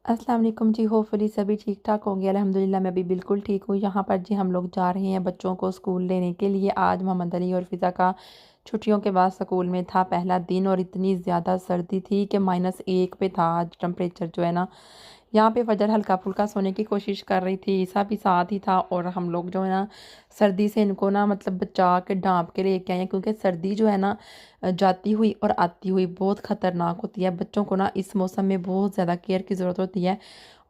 अस्सलाम वालेकुम जी। होपफुली सभी ठीक ठाक होंगे। अल्हम्दुलिल्लाह मैं भी बिल्कुल ठीक हूँ। यहाँ पर जी हम लोग जा रहे हैं बच्चों को स्कूल लेने के लिए। आज मोहम्मद अली और फ़िज़ा का छुट्टियों के बाद स्कूल में था पहला दिन, और इतनी ज़्यादा सर्दी थी कि -1 पे था आज टेम्परेचर जो है ना। यहाँ पे फजर हल्का फुल्का सोने की कोशिश कर रही थी, ईसा भी साथ ही था, और हम लोग जो है ना सर्दी से इनको ना मतलब बचा के ढाँप के लेके आए हैं, क्योंकि सर्दी जो है ना जाती हुई और आती हुई बहुत ख़तरनाक होती है। बच्चों को ना इस मौसम में बहुत ज़्यादा केयर की ज़रूरत होती है,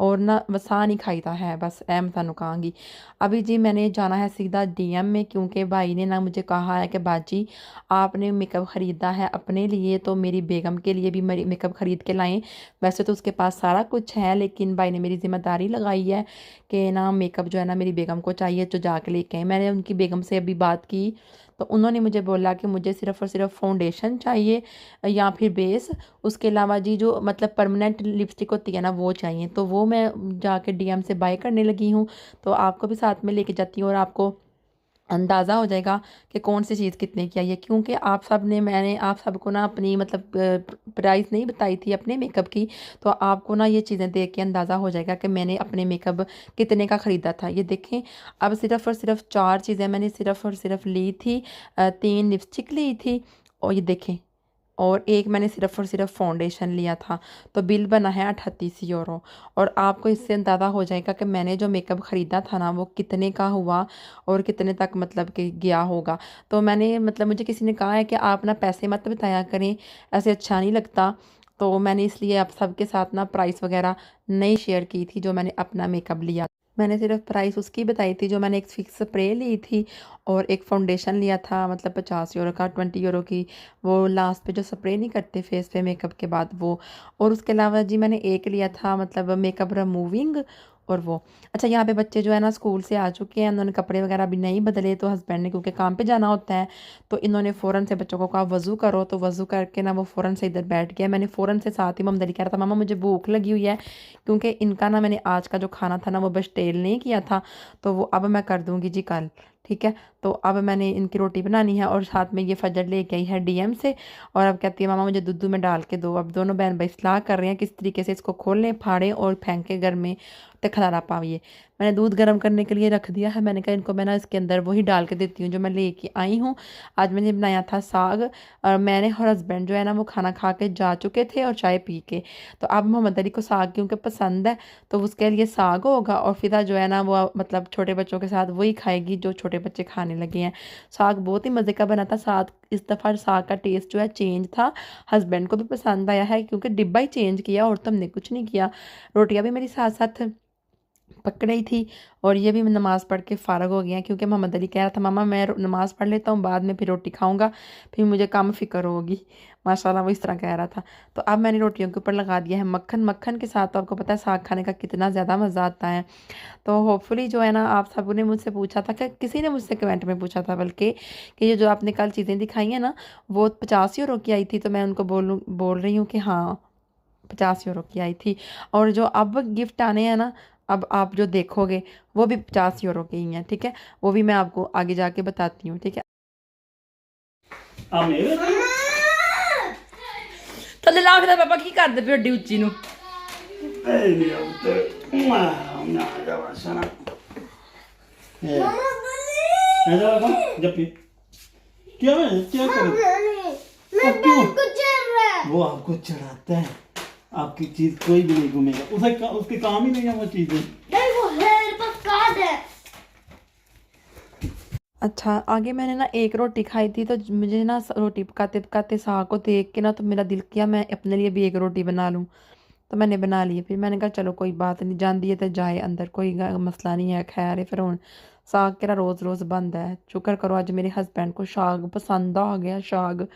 और ना वसा नहीं खाईदा है बस ऐ मैं तुहानू कहांगी। अभी जी मैंने जाना है सीधा डीएम में, क्योंकि भाई ने ना मुझे कहा है कि बाजी आपने मेकअप ख़रीदा है अपने लिए, तो मेरी बेगम के लिए भी मेरी मेकअप ख़रीद के लाएं। वैसे तो उसके पास सारा कुछ है, लेकिन भाई ने मेरी ज़िम्मेदारी लगाई है कि ना मेकअप जो है ना मेरी बेगम को चाहिए, तो जाके लेके आए। मैंने उनकी बेगम से अभी बात की, तो उन्होंने मुझे बोला कि मुझे सिर्फ़ और सिर्फ फाउंडेशन चाहिए या फिर बेस, उसके अलावा जी जो मतलब परमानेंट लिपस्टिक होती है ना वो चाहिए। तो वो मैं जाके डीएम से बाय करने लगी हूँ, तो आपको भी साथ में लेके जाती हूँ, और आपको अंदाज़ा हो जाएगा कि कौन सी चीज़ कितने की आई है। क्योंकि आप सब ने मैंने आप सबको ना अपनी मतलब प्राइस नहीं बताई थी अपने मेकअप की, तो आपको ना ये चीज़ें देख के अंदाज़ा हो जाएगा कि मैंने अपने मेकअप कितने का ख़रीदा था। ये देखें, अब सिर्फ़ और सिर्फ 4 चीज़ें मैंने सिर्फ़ और सिर्फ ली थी। 3 लिपस्टिक ली थी, और ये देखें, और एक मैंने सिर्फ़ और सिर्फ फाउंडेशन लिया था। तो बिल बना है 38 यूरो, और आपको इससे अंदाज़ा हो जाएगा कि मैंने जो मेकअप ख़रीदा था ना वो कितने का हुआ और कितने तक मतलब कि गया होगा। तो मैंने मतलब मुझे किसी ने कहा है कि आप ना पैसे मत बताया करें, ऐसे अच्छा नहीं लगता। तो मैंने इसलिए आप सबके साथ ना प्राइस वगैरह नहीं शेयर की थी जो मैंने अपना मेकअप लिया। मैंने सिर्फ प्राइस उसकी बताई थी जो मैंने एक फिक्स स्प्रे ली थी, और एक फाउंडेशन लिया था मतलब 50 यूरो का, 20 यूरो की वो लास्ट पे जो स्प्रे नहीं करते फेस पे मेकअप के बाद वो। और उसके अलावा जी मैंने एक लिया था मतलब मेकअप रिमूविंग, और वो। अच्छा, यहाँ पे बच्चे जो है ना स्कूल से आ चुके हैं, उन्होंने कपड़े वगैरह भी नहीं बदले, तो हस्बैंड ने क्योंकि काम पे जाना होता है, तो इन्होंने फ़ौरन से बच्चों को कहा वज़ू करो, तो वज़ू करके ना वो फ़ौरन से इधर बैठ गया। मैंने फ़ौरन से साथ ही ममदली कह रहा था मामा मुझे भूख लगी हुई है, क्योंकि इनका ना मैंने आज का जो खाना था ना वो बस टेल नहीं किया था, तो वो अब मैं कर दूंगी जी कल। ठीक है, तो अब मैंने इनकी रोटी बनानी है, और साथ में ये फजर लेके आई है डीएम से, और अब कहती है मामा मुझे दूध में डाल के दो। अब दोनों बहन भाई सलाह कर रहे हैं किस तरीके से इसको खोलें, फाड़ें और फेंके घर में, तो खलारा पाइए। मैंने दूध गर्म करने के लिए रख दिया है, मैंने कहा इनको मैं ना इसके अंदर वही डाल के देती हूँ जो मैं लेके आई हूँ। आज मैंने बनाया था साग, और मैंने और हस्बैंड जो है ना वो खाना खा के जा चुके थे और चाय पी के। तो अब मोहम्मद अली को साग क्योंकि पसंद है, तो उसके लिए साग होगा, और फिदा जो है ना वो मतलब छोटे बच्चों के साथ वही खाएगी जो छोटे बच्चे खाने लगे हैं। साग बहुत ही मज़े का बना था। साग इस दफ़ा साग का टेस्ट जो है चेंज था, हस्बैंड को भी पसंद आया है, क्योंकि डिब्बा ही चेंज किया और तो हमने कुछ नहीं किया। रोटियां भी मेरी साथ साथ पक रही थी, और ये भी नमाज़ पढ़ के फ़ारग हो गए हैं, क्योंकि मोहम्मद अली कह रहा था मामा मैं नमाज़ पढ़ लेता हूँ बाद में फिर रोटी खाऊंगा, फिर मुझे कम फ़िक्र होगी। माशाल्लाह वो इस तरह कह रहा था। तो अब मैंने रोटियों के ऊपर लगा दिया है मक्खन। मक्खन के साथ तो आपको पता है साग खाने का कितना ज़्यादा मज़ा आता है। तो होपफुली जो है ना आप सबों ने मुझसे पूछा था कि किसी ने मुझसे कमेंट में पूछा था बल्कि कि ये जो आपने कल चीज़ें दिखाई हैं ना वो 50 यूरो की आई थी, तो मैं उनको बोल रही हूँ कि हाँ 50 यूरो की आई थी। और जो अब गिफ्ट आने हैं ना, अब आप जो देखोगे वो भी 50 यूरो के ही हैं। ठीक है, वो भी मैं आपको आगे जाके बताती हूँ। ठीक है, आमिर थल्ले ला के पापा की करदे पे डी उच्ची नु Eli oldu. Una sana. ऐसा रखो जब भी क्या है क्या करें अब क्यों वो आपको चढ़ाता है आपकी चीज कोई भी नहीं घूमेगा उसके काम ही नहीं है वो चीजें अच्छा आगे मैंने ना एक रोटी खाई थी, तो मुझे ना रोटी पकाते पकाते साग को देख के ना तो मेरा दिल किया मैं अपने लिए भी एक रोटी बना लूँ। तो मैंने बना ली। फिर मैंने कहा चलो कोई बात नहीं, जाती है तो जाए अंदर, कोई मसला नहीं है। खैर है फिर हूँ साग केरा रोज़ रोज़ बनता है। शुक्र करो आज मेरे हस्बैंड को साग पसंद आ गया साग,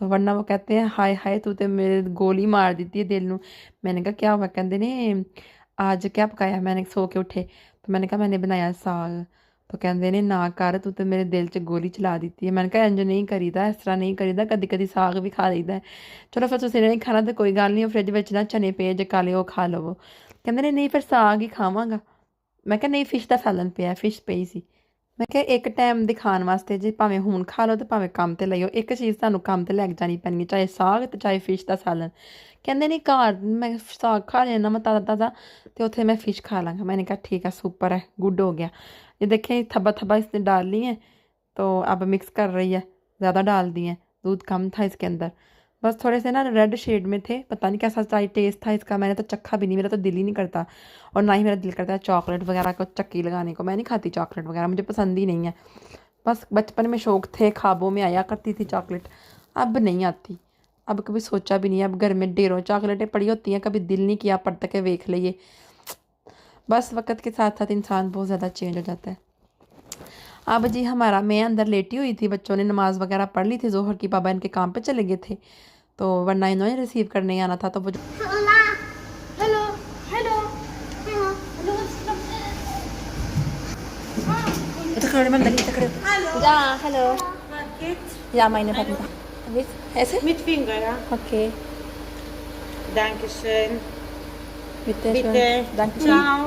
तो वरना वो कहते हैं हाय हाय तू तो मेरे गोली मार दी है दिल नू। मैंने कहा क्या हुआ, कहते ने आज क्या पकाया। मैंने सो के उठे तो मैंने कहा मैंने बनाया साग, तो कहते ने ना कर तू तो मेरे दिल च गोली चला दी है। मैंने कहा इंज नहीं करीदा, इस तरह नहीं करीदा, कदी कदी साग भी खा लीदा है। चलो फिर तुम नहीं खाना तो कोई गल नहीं, फ्रिज में ना चने पे जे काले वो खा लवो। कहते ने नहीं फिर साग ही खावांगा। मैं कहा नहीं फिश का सैलन पे फिश पई सी। मैं क्या एक टाइम दिखाने वास्ते जी भावें हून खा लो तो भावें काम ते लाइयो एक चीज़ ਤੁਹਾਨੂੰ ਕੰਮ ਤੇ ਲੈ ਕੇ ਜਾਣੀ ਪੈਣੀ ਚਾਹੇ ਸਾਗ ਤੇ ਚਾਹੇ ਫਿਸ਼ ਦਾ ਸਾਲਨ ਕਹਿੰਦੇ ਨਹੀਂ ਘਰ ਮੈਂ ਸਾਗ खा लेना मैं ताज़ा ताज़ा तो उथे मैं फ़िश खा लाँगा मैंने कहा ठीक है सुपर है गुड हो गया ये देखें थब्बा थब्बा इसने डाल ली है तो अब मिक्स कर रही है ज़्यादा डाल दी है दूध कम था इसके अंदर बस थोड़े से ना रेड शेड में थे पता नहीं कैसा टेस्ट था इसका मैंने तो चखा भी नहीं मेरा तो दिल ही नहीं करता और ना ही मेरा दिल करता है चॉकलेट वगैरह को चक्की लगाने को मैं नहीं खाती चॉकलेट वगैरह मुझे पसंद ही नहीं है बस बचपन में शौक थे ख्वाबों में आया करती थी चॉकलेट अब नहीं आती अब कभी सोचा भी नहीं है अब घर में ढेरों चॉकलेटें पड़ी होती हैं कभी दिल नहीं किया पढ़ तक वेख लिए बस वक्त के साथ साथ इंसान बहुत ज़्यादा चेंज हो जाता है अब जी हमारा मैं अंदर लेटी हुई थी बच्चों ने नमाज़ वगैरह पढ़ ली थी जोहर की पापा इनके काम पे चले गए थे तो वरना इन्होंने रिसीव करने आना था तो वो hello hello Ja, hallo. Ja, meine Partner. Essen? Mit Finger, ja. Okay. Dankeschön. Bitte, Bitte. schön. Dankeschön. Ciao.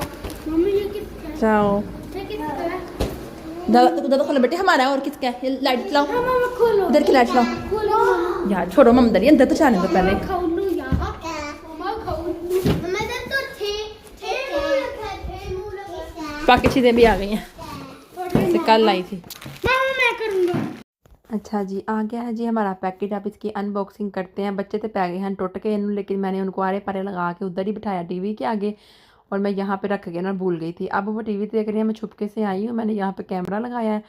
Mama, ये किसका है? Ciao. ये किसका है? दादा खोलो बेटे हमारा और किसका है लाइट चलाओ हाँ मामा खोलो। इधर की लाइट चलाओ खोलो मामा। यार छोड़ो ममदली अंदर तो जाने दो पहले खाऊलू यार। मामा खाऊलू। मम्मा इधर तो थे मुंह लगा। बाकी चीज़ें भी आ गई हैं जैसे कल आई थी मामा मैं करूँगा। अच्छा जी आ गया है जी हमारा पैकेट आप इसकी अनबॉक्सिंग करते हैं बच्चे तो पै गए हैं टुट के इन लेकिन मैंने उनको आरे पारे लगा के उधर ही बिठाया टीवी के आगे और मैं यहाँ पे रख के ना भूल गई थी अब वो टीवी देख रही है मैं छुपके से आई हूँ मैंने यहाँ पे कैमरा लगाया है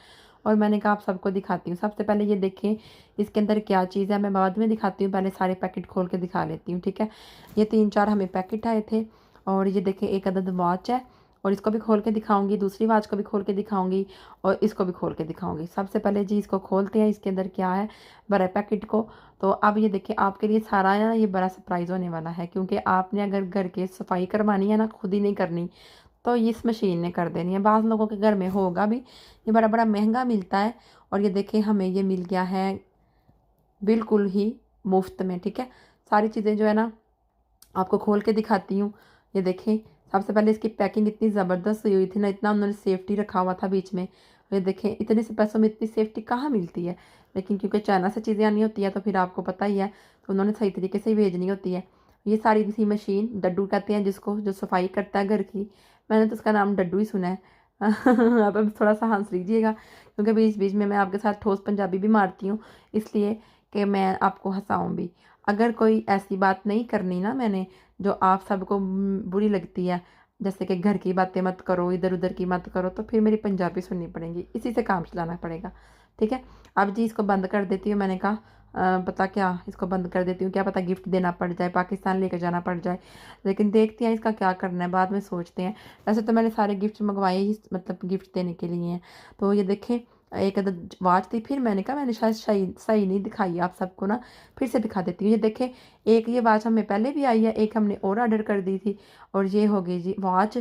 और मैंने कहा आप सबको दिखाती हूँ सबसे पहले ये देखें इसके अंदर क्या चीज़ है मैं बाद में दिखाती हूँ पहले सारे पैकेट खोल के दिखा लेती हूँ ठीक है ये 3-4 हमें पैकेट आए थे और ये देखें एक अदद वॉच है और इसको भी खोल के दिखाऊंगी दूसरी वॉच को भी खोल के दिखाऊंगी और इसको भी खोल के दिखाऊंगी सबसे पहले जी इसको खोलते हैं इसके अंदर क्या है बड़े पैकेट को तो अब ये देखिए आपके लिए सारा ना ये बड़ा सरप्राइज़ होने वाला है क्योंकि आपने अगर घर के सफाई करवानी है ना खुद ही नहीं करनी तो इस मशीन ने कर देनी है बाज़ लोगों के घर में होगा भी ये बड़ा बड़ा महंगा मिलता है और ये देखिए हमें ये मिल गया है बिल्कुल ही मुफ्त में ठीक है सारी चीज़ें जो है ना आपको खोल के दिखाती हूँ ये देखें सबसे पहले इसकी पैकिंग इतनी ज़बरदस्त हुई थी ना इतना उन्होंने सेफ्टी रखा हुआ था बीच में ये देखें इतने से पैसों में इतनी सेफ्टी कहाँ मिलती है लेकिन क्योंकि चाइना से चीज़ें आनी होती है तो फिर आपको पता ही है तो उन्होंने सही तरीके से ही भेजनी होती है ये सारी इसी मशीन डड्डू कहते हैं जिसको जो सफाई करता है घर की मैंने तो उसका नाम डड्डू ही सुना है आप अब थोड़ा सा हंस लीजिएगा क्योंकि बीच बीच में मैं आपके साथ ठोस पंजाबी भी मारती हूँ इसलिए कि मैं आपको हंसाऊँ भी अगर कोई ऐसी बात नहीं करनी ना मैंने जो आप सबको बुरी लगती है जैसे कि घर की बातें मत करो इधर उधर की मत करो तो फिर मेरी पंजाबी सुननी पड़ेगी इसी से काम चलाना पड़ेगा ठीक है अब जी इसको बंद कर देती हूँ मैंने कहा पता क्या इसको बंद कर देती हूँ क्या पता गिफ्ट देना पड़ जाए पाकिस्तान लेकर जाना पड़ जाए लेकिन देखते हैं इसका क्या करना है बाद में सोचते हैं वैसे तो मैंने सारे गिफ्ट मंगवाए ही मतलब गिफ्ट देने के लिए हैं तो ये देखें एक अदद वॉच थी फिर मैंने कहा मैंने शायद सही नहीं दिखाई आप सबको ना फिर से दिखा देती हूँ ये देखें एक ये वॉच हमें पहले भी आई है एक हमने और ऑर्डर कर दी थी और ये हो गई जी वॉच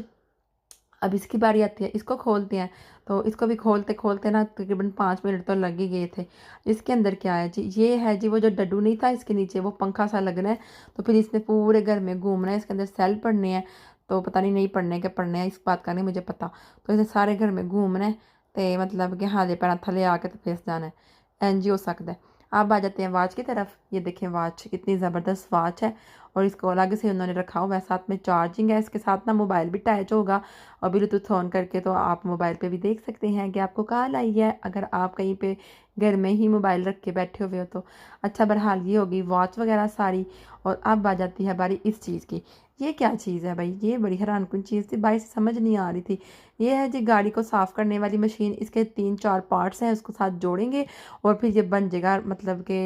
अब इसकी बारी आती है इसको खोलते हैं तो इसको भी खोलते खोलते ना तकरीबन 5 मिनट तो लग ही गए थे इसके अंदर क्या है जी ये है जी वो जो डड्डू नहीं था इसके नीचे वो पंखा सा लगना है तो फिर इसने पूरे घर में घूमना है इसके अंदर सेल पड़ने हैं तो पता नहीं पढ़ने के पढ़ने हैं इस बात का नहीं मुझे पता तो इसे सारे घर में घूमना है तो मतलब कि हाँ जे पैर थले आके तो फेस जाना है एन जी हो सकता है अब आ जाते हैं वॉच की तरफ ये देखें वॉच कितनी ज़बरदस्त वॉच है और इसको अलग से उन्होंने रखा हुआ है साथ में चार्जिंग है इसके साथ ना मोबाइल भी अटैच होगा और ब्लूटूथ ऑन करके तो आप मोबाइल पे भी देख सकते हैं कि आपको कॉल आई है अगर आप कहीं पे घर में ही मोबाइल रख के बैठे हुए हो तो अच्छा बहरहाल ये होगी वॉच वगैरह सारी और अब आ जाती है बारी इस चीज़ की ये क्या चीज़ है भाई ये बड़ी हैरानकुन चीज़ थी भाई से समझ नहीं आ रही थी ये है जी गाड़ी को साफ़ करने वाली मशीन इसके 3-4 पार्ट्स हैं उसको साथ जोड़ेंगे और फिर ये बन जाएगा मतलब कि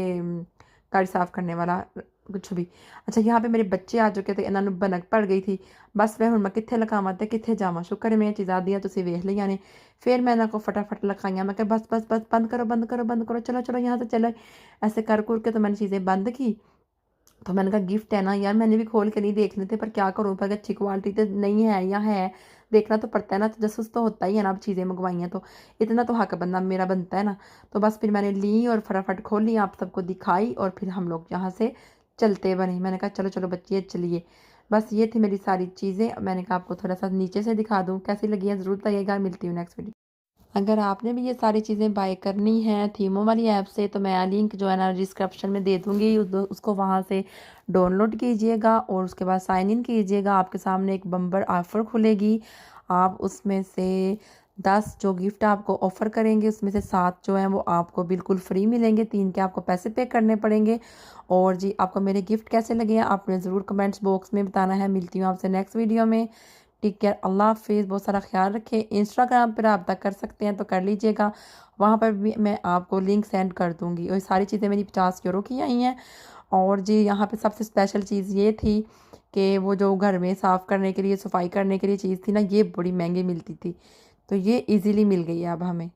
गाड़ी साफ़ करने वाला कुछ भी अच्छा यहाँ पे मेरे बच्चे आ चुके थे इन्होंने बनक पड़ गई थी बस मैं हूँ मैं कितने लगावा तो कितने जावा शुक्र है मैं चीज़ा दियाँ तुम वेख लिया ने फिर मैं इन्होंने को फटाफट लिखाइया मैं बस बस बस बंद करो बंद करो बंद करो चलो चलो यहाँ से चलो ऐसे कर कुर के तो मैंने चीज़ें बंद की तो मैंने कहा गिफ्ट है ना यार मैंने भी खोल के नहीं देखने थे पर क्या करूँ पर अच्छी क्वालिटी तो नहीं है या है देखना तो पड़ता है ना तो जसूस तो होता ही है ना अब चीज़ें मंगवाई हैं तो इतना तो हक बनना मेरा बनता है ना तो बस फिर मैंने ली और फटाफट खोल ली आप सबको दिखाई और फिर हम लोग यहाँ से चलते बने मैंने कहा चलो चलो बच्चिए चलिए बस ये थी मेरी सारी चीज़ें मैंने कहा आपको थोड़ा सा नीचे से दिखा दूँ कैसी लगी है ज़रूर बताइएगा मिलती हूँ नेक्स्ट वीडियो अगर आपने भी ये सारी चीज़ें बाय करनी हैं थीमो वाली ऐप से तो मैं लिंक जो है ना डिस्क्रिप्शन में दे दूँगी, उसको वहाँ से डाउनलोड कीजिएगा और उसके बाद साइन इन कीजिएगा। आपके सामने एक बम्पर ऑफ़र खुलेगी, आप उसमें से 10 जो गिफ्ट आपको ऑफ़र करेंगे उसमें से 7 जो हैं वो आपको बिल्कुल फ्री मिलेंगे, 3 के आपको पैसे पे करने पड़ेंगे। और जी आपको मेरे गिफ्ट कैसे लगे हैं आपने ज़रूर कमेंट्स बॉक्स में बताना है। मिलती हूँ आपसे नेक्स्ट वीडियो में। टेक केयर, अल्लाह हाफिज़, बहुत सारा ख्याल रखें। इंस्टाग्राम पर रब्ता कर सकते हैं तो कर लीजिएगा, वहाँ पर भी मैं आपको लिंक सेंड कर दूँगी। और ये सारी चीज़ें मेरी 50 यूरो की आई हैं। और जी यहाँ पे सबसे स्पेशल चीज़ ये थी कि वो जो घर में साफ़ करने के लिए सफाई करने के लिए चीज़ थी ना, ये बड़ी महंगी मिलती थी, तो ये इजीली मिल गई है अब हमें।